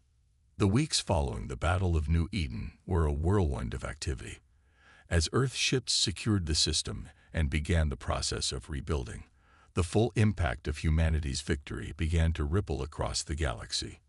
The weeks following the Battle of New Eden were a whirlwind of activity. As Earth ships secured the system and began the process of rebuilding, the full impact of humanity's victory began to ripple across the galaxy.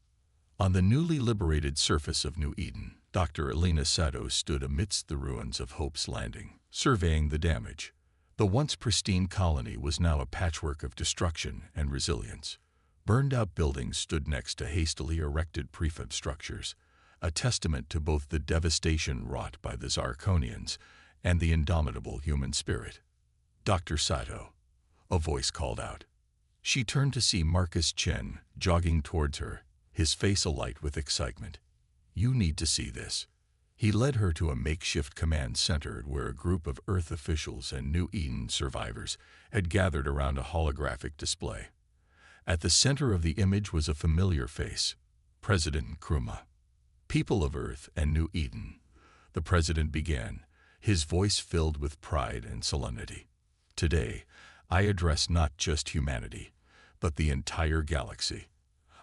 On the newly liberated surface of New Eden, Dr. Elena Sato stood amidst the ruins of Hope's Landing, surveying the damage. The once pristine colony was now a patchwork of destruction and resilience. Burned-out buildings stood next to hastily erected prefab structures, a testament to both the devastation wrought by the Zarkonians and the indomitable human spirit. "Dr. Sato," a voice called out. She turned to see Marcus Chen jogging towards her, his face alight with excitement. "You need to see this." He led her to a makeshift command center where a group of Earth officials and New Eden survivors had gathered around a holographic display. At the center of the image was a familiar face, President Nkrumah. "People of Earth and New Eden," the president began, his voice filled with pride and solemnity. "Today, I address not just humanity, but the entire galaxy.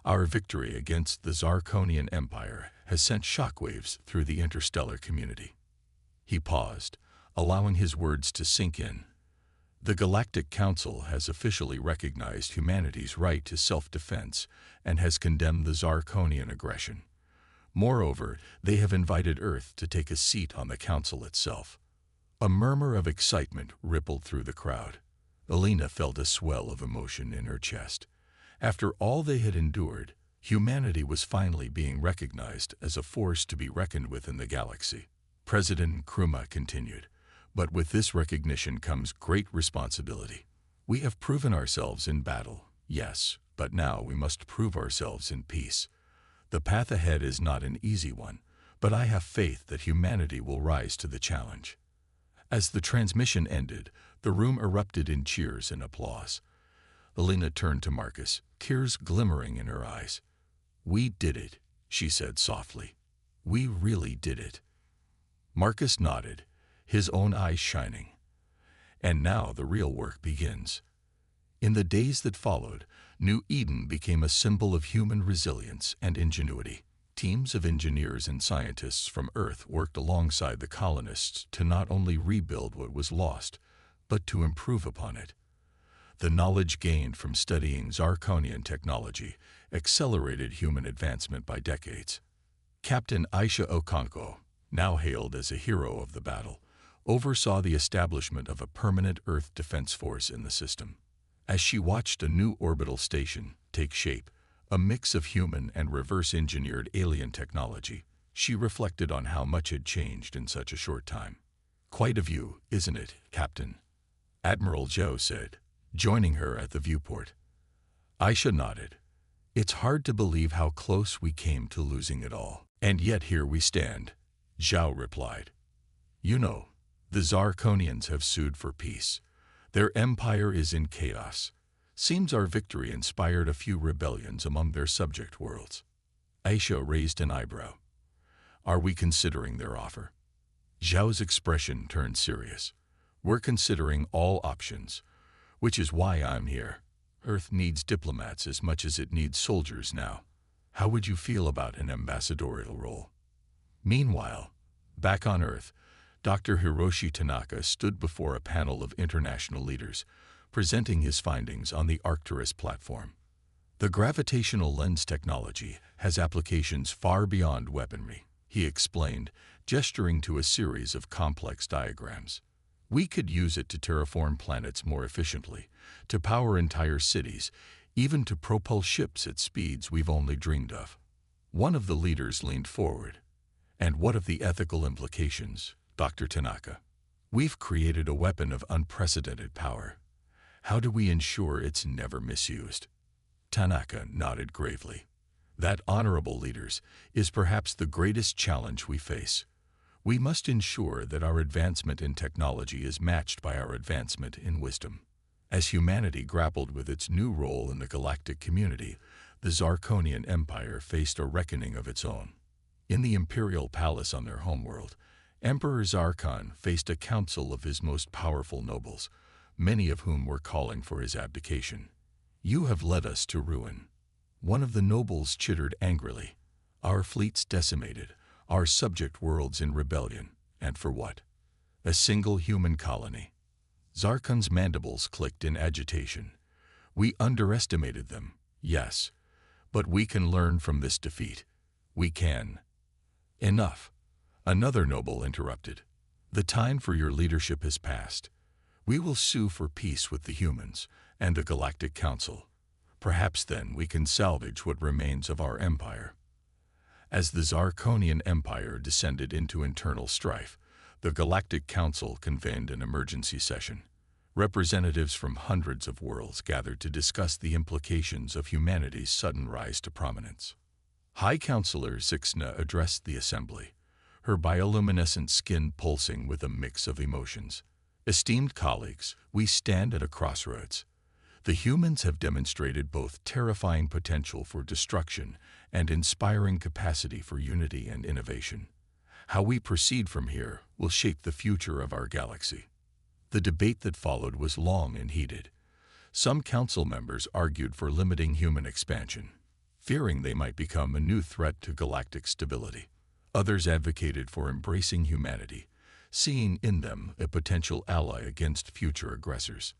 Our victory against the Zarkonian Empire has sent shockwaves through the interstellar community." He paused, allowing his words to sink in. "The Galactic Council has officially recognized humanity's right to self-defense and has condemned the Zarkonian aggression. Moreover, they have invited Earth to take a seat on the Council itself." A murmur of excitement rippled through the crowd. Elena felt a swell of emotion in her chest. After all they had endured, humanity was finally being recognized as a force to be reckoned with in the galaxy. President Nkrumah continued, "But with this recognition comes great responsibility. We have proven ourselves in battle, yes, but now we must prove ourselves in peace. The path ahead is not an easy one, but I have faith that humanity will rise to the challenge." As the transmission ended, the room erupted in cheers and applause. Elena turned to Marcus, tears glimmering in her eyes. "We did it," she said softly. "We really did it." Marcus nodded, his own eyes shining. "And now the real work begins." In the days that followed, New Eden became a symbol of human resilience and ingenuity. Teams of engineers and scientists from Earth worked alongside the colonists to not only rebuild what was lost, but to improve upon it. The knowledge gained from studying Zarkonian technology accelerated human advancement by decades. Captain Aisha Okonkwo, now hailed as a hero of the battle, oversaw the establishment of a permanent Earth defense force in the system. As she watched a new orbital station take shape, a mix of human and reverse-engineered alien technology, she reflected on how much had changed in such a short time. "Quite a view, isn't it, Captain?" Admiral Zhou said, joining her at the viewport. Aisha nodded. "It's hard to believe how close we came to losing it all. And yet here we stand," Zhou replied. "You know, the Zarkonians have sued for peace. Their empire is in chaos. Seems our victory inspired a few rebellions among their subject worlds." Aisha raised an eyebrow. "Are we considering their offer?" Zhao's expression turned serious. "We're considering all options, which is why I'm here. Earth needs diplomats as much as it needs soldiers now. How would you feel about an ambassadorial role?" Meanwhile, back on Earth, Dr. Hiroshi Tanaka stood before a panel of international leaders, presenting his findings on the Arcturus platform. The gravitational lens technology has applications far beyond weaponry, he explained, gesturing to a series of complex diagrams. We could use it to terraform planets more efficiently, to power entire cities, even to propel ships at speeds we've only dreamed of. One of the leaders leaned forward. And what of the ethical implications, Dr. Tanaka? We've created a weapon of unprecedented power. How do we ensure it's never misused? Tanaka nodded gravely. That, honorable leaders, is perhaps the greatest challenge we face. We must ensure that our advancement in technology is matched by our advancement in wisdom. As humanity grappled with its new role in the galactic community, the Zarkonian Empire faced a reckoning of its own. In the imperial palace on their homeworld, Emperor Zarkon faced a council of his most powerful nobles, many of whom were calling for his abdication. "You have led us to ruin." One of the nobles chittered angrily. "Our fleets decimated, our subject worlds in rebellion, and for what? A single human colony." Zarkon's mandibles clicked in agitation. "We underestimated them, yes, but we can learn from this defeat. We can." "Enough," another noble interrupted. "The time for your leadership has passed. We will sue for peace with the humans and the Galactic Council. Perhaps then we can salvage what remains of our empire." As the Zarkonian Empire descended into internal strife, the Galactic Council convened an emergency session. Representatives from hundreds of worlds gathered to discuss the implications of humanity's sudden rise to prominence. High Counselor Zixna addressed the assembly, her bioluminescent skin pulsing with a mix of emotions. "Esteemed colleagues, we stand at a crossroads. The humans have demonstrated both terrifying potential for destruction and inspiring capacity for unity and innovation. How we proceed from here will shape the future of our galaxy." The debate that followed was long and heated. Some council members argued for limiting human expansion, fearing they might become a new threat to galactic stability. Others advocated for embracing humanity, seeing in them a potential ally against future aggressors.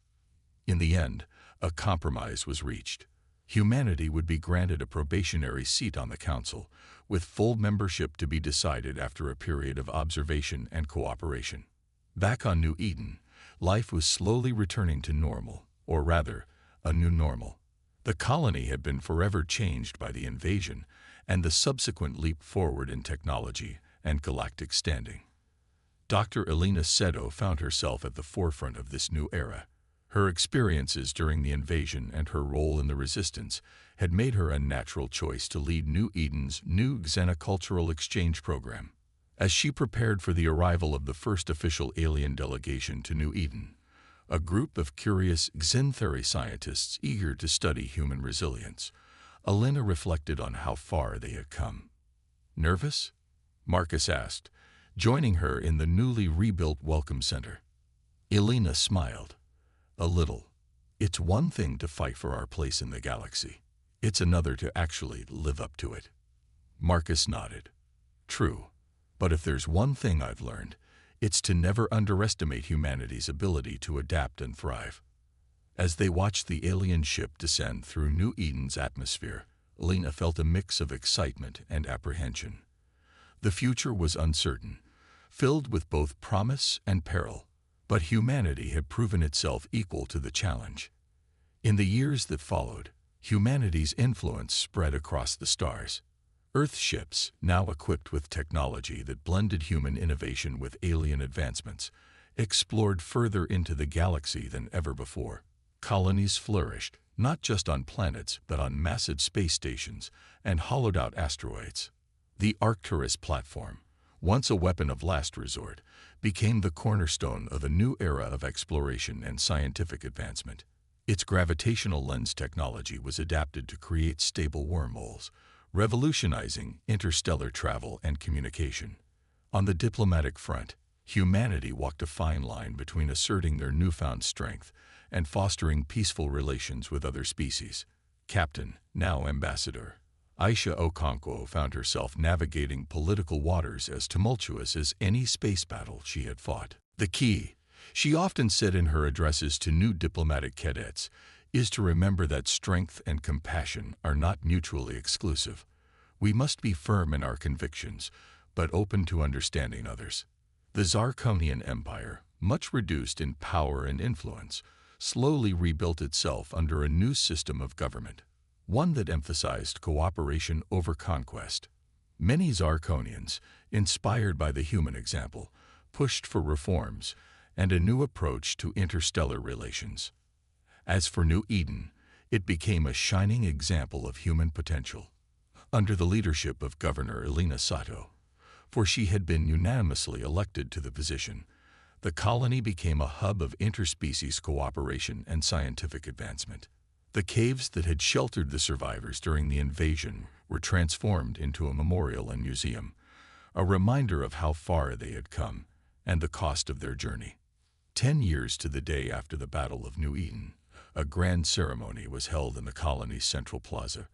In the end, a compromise was reached. Humanity would be granted a probationary seat on the council, with full membership to be decided after a period of observation and cooperation. Back on New Eden, life was slowly returning to normal, or rather, a new normal. The colony had been forever changed by the invasion and the subsequent leap forward in technology and galactic standing. Dr. Elena Seto found herself at the forefront of this new era. Her experiences during the invasion and her role in the resistance had made her a natural choice to lead New Eden's new xenocultural exchange program. As she prepared for the arrival of the first official alien delegation to New Eden, a group of curious Xentheory scientists eager to study human resilience, Elena reflected on how far they had come. "Nervous?" Marcus asked, joining her in the newly rebuilt Welcome Center. Elena smiled. "A little. It's one thing to fight for our place in the galaxy. It's another to actually live up to it." Marcus nodded. "True. But if there's one thing I've learned, it's to never underestimate humanity's ability to adapt and thrive." As they watched the alien ship descend through New Eden's atmosphere, Elena felt a mix of excitement and apprehension. The future was uncertain, filled with both promise and peril, but humanity had proven itself equal to the challenge. In the years that followed, humanity's influence spread across the stars. Earth ships, now equipped with technology that blended human innovation with alien advancements, explored further into the galaxy than ever before. Colonies flourished, not just on planets, but on massive space stations and hollowed-out asteroids. The Arcturus platform, once a weapon of last resort, became the cornerstone of a new era of exploration and scientific advancement. Its gravitational lens technology was adapted to create stable wormholes, revolutionizing interstellar travel and communication. On the diplomatic front, humanity walked a fine line between asserting their newfound strength and fostering peaceful relations with other species. Captain, now Ambassador, Aisha Okonkwo found herself navigating political waters as tumultuous as any space battle she had fought. The key, she often said in her addresses to new diplomatic cadets, is to remember that strength and compassion are not mutually exclusive. We must be firm in our convictions, but open to understanding others. The Zarkonian Empire, much reduced in power and influence, slowly rebuilt itself under a new system of government, one that emphasized cooperation over conquest. Many Zarkonians, inspired by the human example, pushed for reforms and a new approach to interstellar relations. As for New Eden, it became a shining example of human potential. Under the leadership of Governor Elena Sato, for she had been unanimously elected to the position, the colony became a hub of interspecies cooperation and scientific advancement. The caves that had sheltered the survivors during the invasion were transformed into a memorial and museum, a reminder of how far they had come and the cost of their journey. 10 years to the day after the Battle of New Eden, a grand ceremony was held in the colony's central plaza.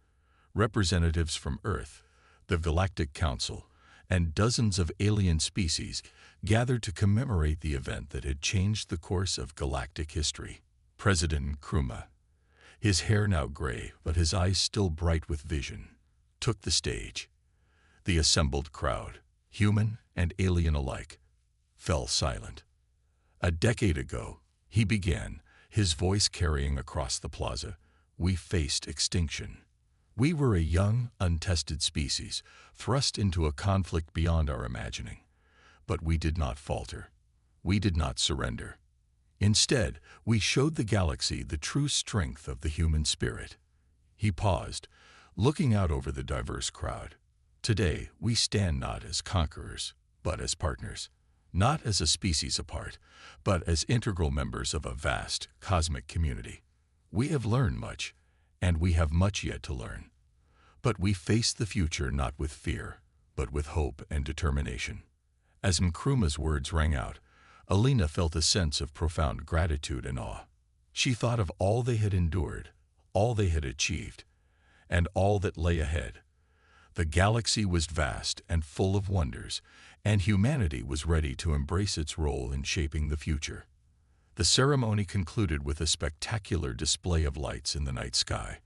Representatives from Earth, the Galactic Council, and dozens of alien species gathered to commemorate the event that had changed the course of galactic history. President Nkrumah, his hair now gray but his eyes still bright with vision, took the stage. The assembled crowd, human and alien alike, fell silent. A decade ago, he began, his voice carrying across the plaza, "We faced extinction. We were a young, untested species, thrust into a conflict beyond our imagining. But we did not falter. We did not surrender. Instead, we showed the galaxy the true strength of the human spirit." He paused, looking out over the diverse crowd. "Today, we stand not as conquerors, but as partners. Not as a species apart, but as integral members of a vast, cosmic community. We have learned much, and we have much yet to learn. But we face the future not with fear, but with hope and determination." As Nkrumah's words rang out, Elena felt a sense of profound gratitude and awe. She thought of all they had endured, all they had achieved, and all that lay ahead. The galaxy was vast and full of wonders, and humanity was ready to embrace its role in shaping the future. The ceremony concluded with a spectacular display of lights in the night sky,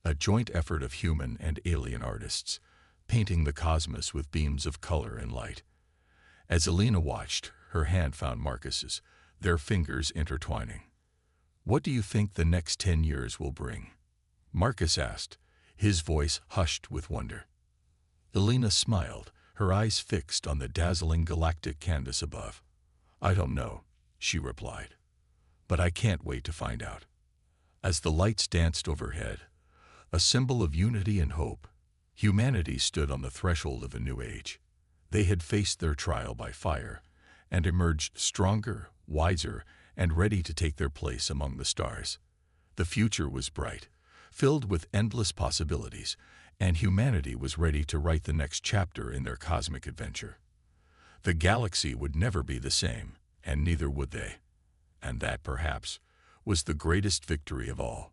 a joint effort of human and alien artists, painting the cosmos with beams of color and light. As Elena watched, her hand found Marcus's, their fingers intertwining. "What do you think the next 10 years will bring?" Marcus asked, his voice hushed with wonder. Elena smiled, her eyes fixed on the dazzling galactic canvas above. "I don't know," she replied, "but I can't wait to find out." As the lights danced overhead, a symbol of unity and hope, humanity stood on the threshold of a new age. They had faced their trial by fire and emerged stronger, wiser, and ready to take their place among the stars. The future was bright, filled with endless possibilities, and humanity was ready to write the next chapter in their cosmic adventure. The galaxy would never be the same, and neither would they. And that, perhaps, was the greatest victory of all.